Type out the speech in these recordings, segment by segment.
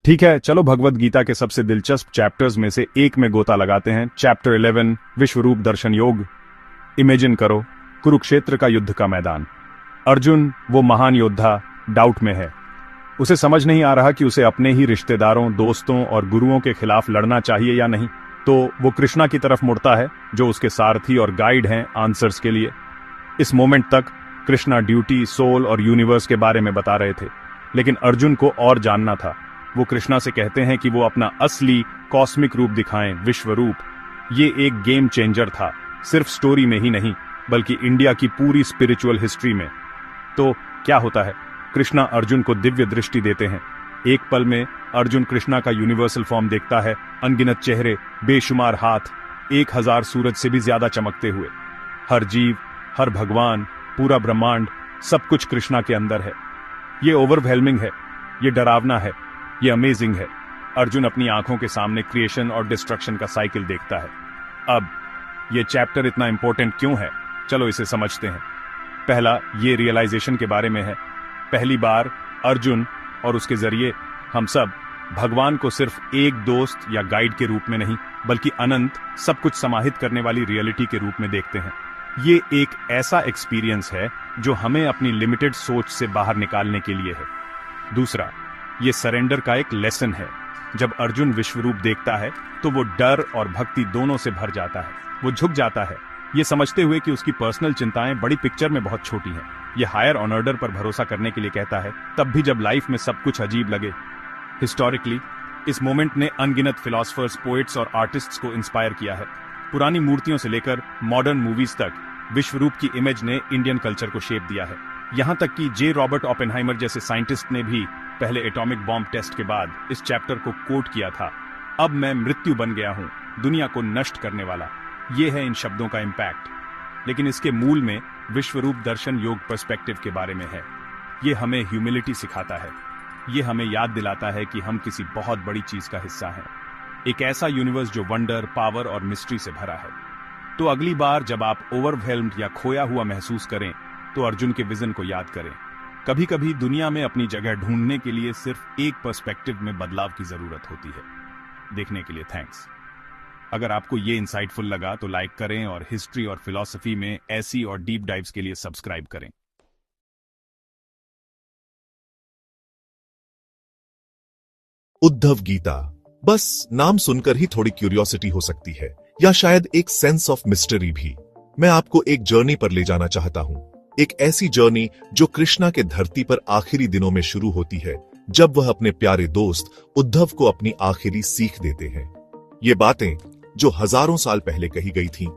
ठीक है, चलो भगवत गीता के सबसे दिलचस्प चैप्टर्स में से एक में गोता लगाते हैं। चैप्टर 11 विश्वरूप दर्शन योग। इमेजिन करो कुरुक्षेत्र का युद्ध का मैदान। अर्जुन वो महान योद्धा डाउट में है। उसे समझ नहीं आ रहा कि उसे अपने ही रिश्तेदारों, दोस्तों और गुरुओं के खिलाफ लड़ना चाहिए या नहीं। तो वो कृष्णा की तरफ मुड़ता है जो उसके सारथी और गाइड हैं आंसर्स के लिए। इस मोमेंट तक कृष्णा ड्यूटी, सोल और यूनिवर्स के बारे में बता रहे थे, लेकिन अर्जुन को और जानना था। वो कृष्णा से कहते हैं कि वो अपना असली कॉस्मिक रूप दिखाएं, विश्वरूप। ये एक गेम चेंजर था, सिर्फ स्टोरी में ही नहीं बल्कि इंडिया की पूरी स्पिरिचुअल हिस्ट्री में। तो क्या होता है, कृष्णा अर्जुन को दिव्य दृष्टि देते हैं। एक पल में अर्जुन कृष्णा का यूनिवर्सल फॉर्म देखता है, अनगिनत चेहरे, बेशुमार हाथ, 1000 सूरज से भी ज्यादा चमकते हुए। हर जीव, हर भगवान, पूरा ब्रह्मांड, सब कुछ कृष्णा के अंदर है। ये ओवरवेलमिंग है, ये डरावना है, ये अमेजिंग है। अर्जुन अपनी आंखों के सामने क्रिएशन और डिस्ट्रक्शन का साइकिल देखता है। अब ये चैप्टर इतना इंपॉर्टेंट क्यों है, चलो इसे समझते हैं। पहला, ये रियलाइजेशन के बारे में है। पहली बार अर्जुन और उसके जरिए हम सब भगवान को सिर्फ एक दोस्त या गाइड के रूप में नहीं बल्कि अनंत, सब कुछ समाहित करने वाली रियलिटी के रूप में देखते हैं। ये एक ऐसा एक्सपीरियंस है जो हमें अपनी लिमिटेड सोच से बाहर निकालने के लिए है। दूसरा, ये सरेंडर का एक लेसन है। जब अर्जुन विश्वरूप देखता है तो वो डर और भक्ति दोनों से भर जाता है। वो झुक जाता है, ये समझते हुए कि उसकी पर्सनल चिंताएं बड़ी पिक्चर में बहुत छोटी हैं। ये हायर ऑर्डर पर भरोसा करने के लिए कहता है, तब भी जब लाइफ में सब कुछ अजीब लगे। हिस्टोरिकली इस मोमेंट ने अनगिनत फिलोसफर्स, पोएट्स और आर्टिस्ट्स को इंस्पायर किया है। पुरानी मूर्तियों से लेकर मॉडर्न मूवीज तक विश्वरूप की इमेज ने इंडियन कल्चर को शेप दिया है। यहां तक कि जे रॉबर्ट ओपेनहाइमर जैसे साइंटिस्ट ने भी पहले एटॉमिक बॉम्ब टेस्ट के बाद इस चैप्टर को कोट किया था, अब मैं मृत्यु बन गया हूं, दुनिया को नष्ट करने वाला। ये है इन शब्दों का इंपैक्ट। लेकिन इसके मूल में विश्वरूप दर्शन योग पर्सपेक्टिव के बारे में है। ये हमें ह्यूमिलिटी सिखाता है। ये हमें याद दिलाता है कि हम किसी बहुत बड़ी चीज का हिस्सा हैं, एक ऐसा यूनिवर्स जो वंडर, पावर और मिस्ट्री से भरा है। तो अगली बार जब आप ओवरवेल्म्ड या खोया हुआ महसूस करें तो अर्जुन के विजन को याद करें। कभी कभी दुनिया में अपनी जगह ढूंढने के लिए सिर्फ एक पर्सपेक्टिव में बदलाव की जरूरत होती है। देखने के लिए थैंक्स। अगर आपको ये इंसाइटफुल लगा तो लाइक करें और हिस्ट्री और फिलॉसफी में ऐसी और डीप डाइव्स के लिए सब्सक्राइब करें। उद्धव गीता, बस नाम सुनकर ही थोड़ी क्यूरियोसिटी हो सकती है, या शायद एक सेंस ऑफ मिस्टरी भी। मैं आपको एक जर्नी पर ले जाना चाहता हूं, एक ऐसी जर्नी जो कृष्णा के धरती पर आखिरी दिनों में शुरू होती है, जब वह अपने प्यारे दोस्त उद्धव को अपनी आखिरी सीख देते हैं। ये बातें जो हजारों साल पहले कही गई थीं,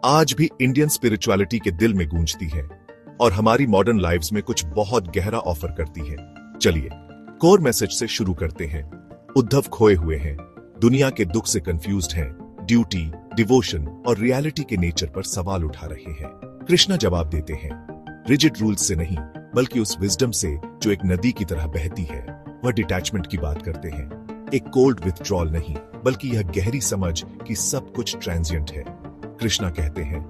आज भी इंडियन स्पिरिचुअलिटी के दिल में गूंजती हैं और हमारी मॉडर्न लाइव्स में कुछ बहुत गहरा ऑफर करती हैं। चलिए कोर मैसेज से शुरू करते हैं। उद्धव खोए हुए हैं, दुनिया के दुख से कंफ्यूज्ड हैं, ड्यूटी, डिवोशन और रियलिटी के नेचर पर सवाल उठा रहे हैं। कृष्णा जवाब देते हैं, रिजिड रूल्स से नहीं बल्कि उस विजडम से जो एक नदी की तरह बहती है। वह डिटैचमेंट की बात करते हैं, एक कोल्ड विथड्रॉल नहीं बल्कि यह गहरी समझ कि सब कुछ ट्रांजिएंट है। कृष्णा कहते हैं,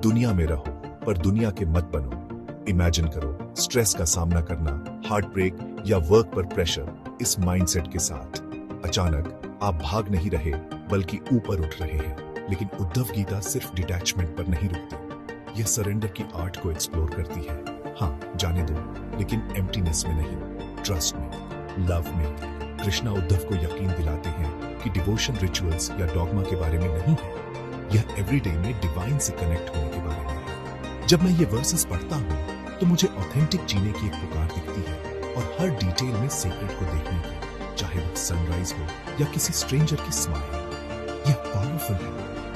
दुनिया में रहो पर दुनिया के मत बनो। इमेजिन करो स्ट्रेस का सामना करना, हार्ट ब्रेक या वर्क पर प्रेशर, इस माइंडसेट के साथ अचानक आप भाग नहीं रहे बल्कि ऊपर उठ रहे हैं। लेकिन उद्धव गीता सिर्फ डिटैचमेंट पर नहीं रुकती, यह सरेंडर की आर्ट को एक्सप्लोर करती है। हाँ, जाने दो, लेकिन एम्प्टीनेस में नहीं, ट्रस्ट में, लव में। कृष्णा उद्धव को यकीन दिलाते हैं कि डिवोशन रिचुअल्स या डॉगमा के बारे में नहीं है, यह एवरीडे में डिवाइन से कनेक्ट होने के बारे में है। जब मैं ये वर्सेस पढ़ता हूँ तो मुझे ऑथेंटिक जीने की एक पुकार दिखती है और हर डिटेल में सीक्रेट को देखने की, चाहे वह सनराइज हो या किसी स्ट्रेंजर की स्माइल। यह पावरफुल है।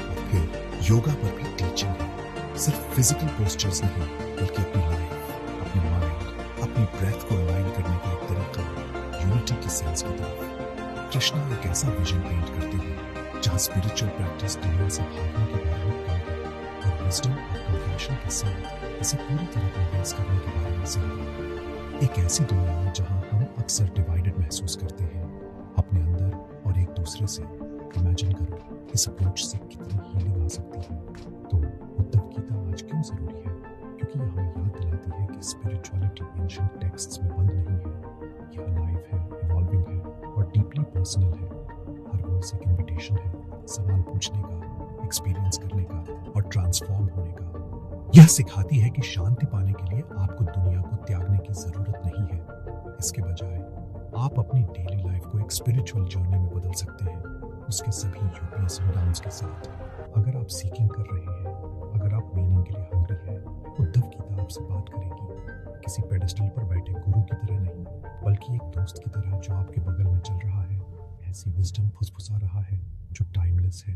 और फिर योगा पर भी टीचिंग है, सिर्फ फिजिकल पोस्चर्स नहीं बल्कि अपनी लाइफ, अपने माइंड, अपनी ब्रेथ को अलाइन करने का एक तरीका, यूनिटी की सेंस की तरफ। कृष्णा एक ऐसा विजन पेंट करते हैं जहां स्पिरिचुअल प्रैक्टिस दुनिया से भागने के बारे में कम है और विजडम और कंपैशन के साथ इसे पूरी तरह एम्ब्रेस करने के बारे में ज्यादा। एक ऐसी दुनिया में जहां हम अक्सर डिवाइडेड महसूस करते हैं अपने अंदर और एक दूसरे से। इमेजिन करो इस अप्रोच से कितनी हीलिंग आ सकती है। तो उद्धव गीता आज क्यों जरूरी है? क्योंकि यह हमें याद दिलाती है कि स्पिरिचुअलिटी एंशिएंट टेक्स्ट्स में बंद नहीं है, यह अलाइव है, इवॉल्विंग है और डीपली पर्सनल है। हर वर्स एक इन्विटेशन है सवाल पूछने का, एक्सपीरियंस करने का और ट्रांसफॉर्म होने का। यह सिखाती है कि शांति पाने के लिए आपको दुनिया को त्यागने की जरूरत नहीं है। इसके बजाय आप अपनी डेली लाइफ को एक स्पिरिचुअल जर्नी में बदल सकते हैं, उसके सभी यूपीएस एंड डाउन्स के साथ। अगर आप सीकिंग कर रहे हैं, अगर आप मीनिंग के लिए हंग्री हैं, उद्धव गीता आपसे बात करेगी। किसी पेडेस्टल पर बैठे गुरु की तरह नहीं, बल्कि एक दोस्त की तरह जो आपके बगल में चल रहा है। ऐसी विजडम फुसफुसा रहा है जो टाइमलेस है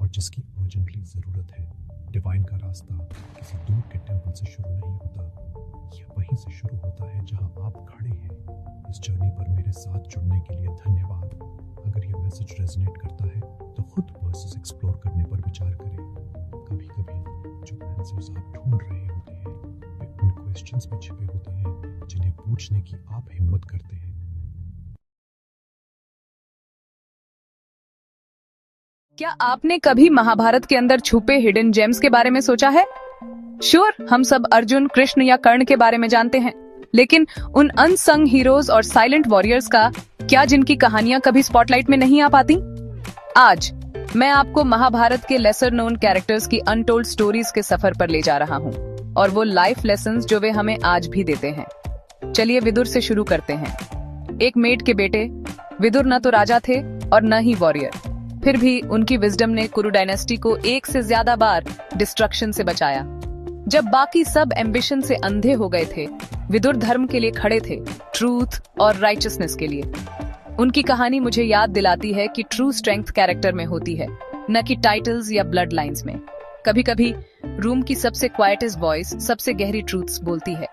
और जिसकी अर्जेंटली जरूरत है। डिवाइन का रास्ता किसी दूर के टेंपल से शुरू नहीं होता, यह वहीं से शुरू होता है जहां आप खड़े हैं। इस जर्नी पर मेरे साथ जुड़ने के लिए धन्यवाद। अगर यह मैसेज रेजोनेट करता है तो खुद वर्सेस एक्सप्लोर करने पर विचार करें। कभी कभी जो आंसर्स आप ढूंढ रहे होते हैं वे उन क्वेश्चंस में छिपे होते हैं जिन्हें पूछने की आप हिम्मत करते हैं। क्या आपने कभी महाभारत के अंदर छुपे हिडन जेम्स के बारे में सोचा है? श्योर, हम सब अर्जुन, कृष्ण या कर्ण के बारे में जानते हैं, लेकिन उन अनसंग हीरोज और साइलेंट वॉरियर्स का क्या, जिनकी कहानियां कभी स्पॉटलाइट में नहीं आ पाती? आज मैं आपको महाभारत के लेसर नोन कैरेक्टर्स की अनटोल्ड स्टोरीज के सफर पर ले जा रहा हूँ, और वो लाइफ लेसन्स जो वे हमें आज भी देते हैं। चलिए विदुर से शुरू करते हैं। एक मेड के बेटे विदुर न तो राजा थे और न ही वॉरियर, फिर भी उनकी विजडम ने कुरु डायनेस्टी को एक से ज्यादा बार डिस्ट्रक्शन से बचाया। जब बाकी सब एम्बिशन से अंधे हो गए थे, विदुर धर्म के लिए खड़े थे, ट्रूथ और राइचसनेस के लिए। उनकी कहानी मुझे याद दिलाती है कि ट्रू स्ट्रेंथ कैरेक्टर में होती है, न कि टाइटल्स या ब्लड लाइन्स में। कभी कभी रूम की सबसे क्वाइटेस्ट वॉइस सबसे गहरी ट्रूथ्स बोलती है।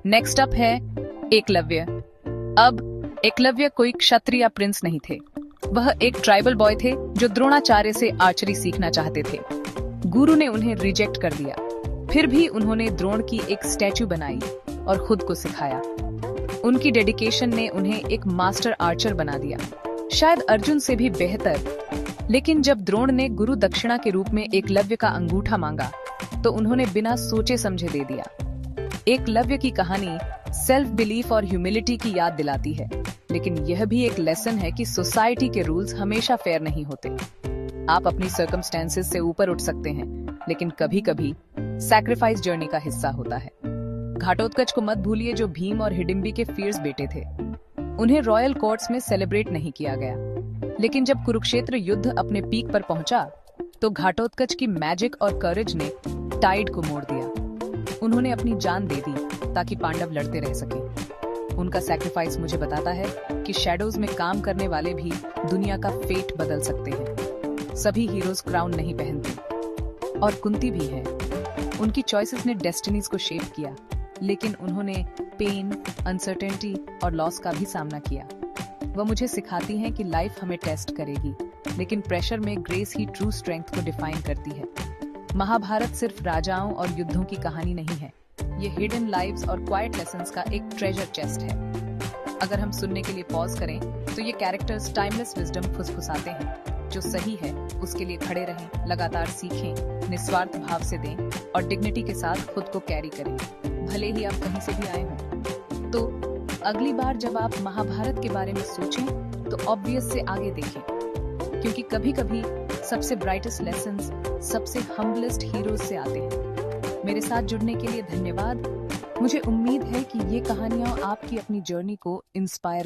नेक्स्ट अप है एकलव्य। अब एकलव्य कोई क्षत्रिय या प्रिंस नहीं थे, वह एक ट्राइबल बॉय थे जो द्रोणाचार्य से आर्चरी सीखना चाहते थे। गुरु ने उन्हें रिजेक्ट कर दिया, फिर भी उन्होंने द्रोण की एक स्टैचू बनाई और खुद को सिखाया। उनकी डेडिकेशन ने उन्हें एक मास्टर आर्चर बना दिया, शायद अर्जुन से भी बेहतर। लेकिन जब द्रोण ने गुरु दक्षिणा के रूप में एकलव्य का अंगूठा मांगा, तो उन्होंने बिना सोचे समझे दे दिया। एकलव्य की कहानी सेल्फ बिलीफ और ह्यूमिलिटी की याद दिलाती है, लेकिन यह भी एक लेसन है कि सोसाइटी के रूल्स हमेशा फेयर नहीं होते। आप अपनी सर्कमस्टेंसेस से ऊपर उठ सकते हैं, लेकिन कभी कभी सैक्रिफाइस जर्नी का हिस्सा होता है। घाटोत्कच को मत भूलिए, जो भीम और हिडिंबी के फियर्स बेटे थे। उन्हें रॉयल कोर्ट्स में सेलिब्रेट नहीं किया गया, लेकिन जब कुरुक्षेत्र युद्ध अपने पीक पर पहुंचा, तो घाटोत्कच की मैजिक और करेज ने टाइड को मोड़ दिया। उन्होंने अपनी जान दे दी ताकि पांडव लड़ते रह सके। उनका सैक्रिफाइस मुझे बताता है कि शैडोज में काम करने वाले भी दुनिया का फेट बदल सकते हैं। सभी हीरोज क्राउन नहीं पहनते, और कुंती भी है। उनकी चॉइसेस ने डेस्टिनीज को शेप किया, लेकिन उन्होंने पेन, अनसर्टेनिटी और लॉस का भी सामना किया। वह मुझे सिखाती हैं कि लाइफ हमें टेस्ट करेगी, लेकिन प्रेशर में ग्रेस ही ट्रू स्ट्रेंथ को डिफाइन करती है। महाभारत सिर्फ राजाओं और युद्धों की कहानी नहीं है, ये हिडन लाइव्स और क्वाइट लेसन्स का एक ट्रेजर चेस्ट है। अगर हम सुनने के लिए पॉज करें, तो ये कैरेक्टर्स टाइमलेस विजडम फुसफुसाते हैं। जो सही है उसके लिए खड़े रहें, लगातार सीखें, निस्वार्थ भाव से दें और डिग्निटी के साथ खुद को कैरी करें, भले ही आप कहीं से भी आए हों। तो अगली बार जब आप महाभारत के बारे में सोचें, तो ऑब्वियस से आगे देखें, क्योंकि कभी कभी सबसे ब्राइटेस्ट लेसन्स सबसे हम्बलेस्ट हीरोज से आते हैं। मेरे साथ जुड़ने के लिए धन्यवाद। मुझे उम्मीद है कि ये कहानियां आपकी अपनी जर्नी को इंस्पायर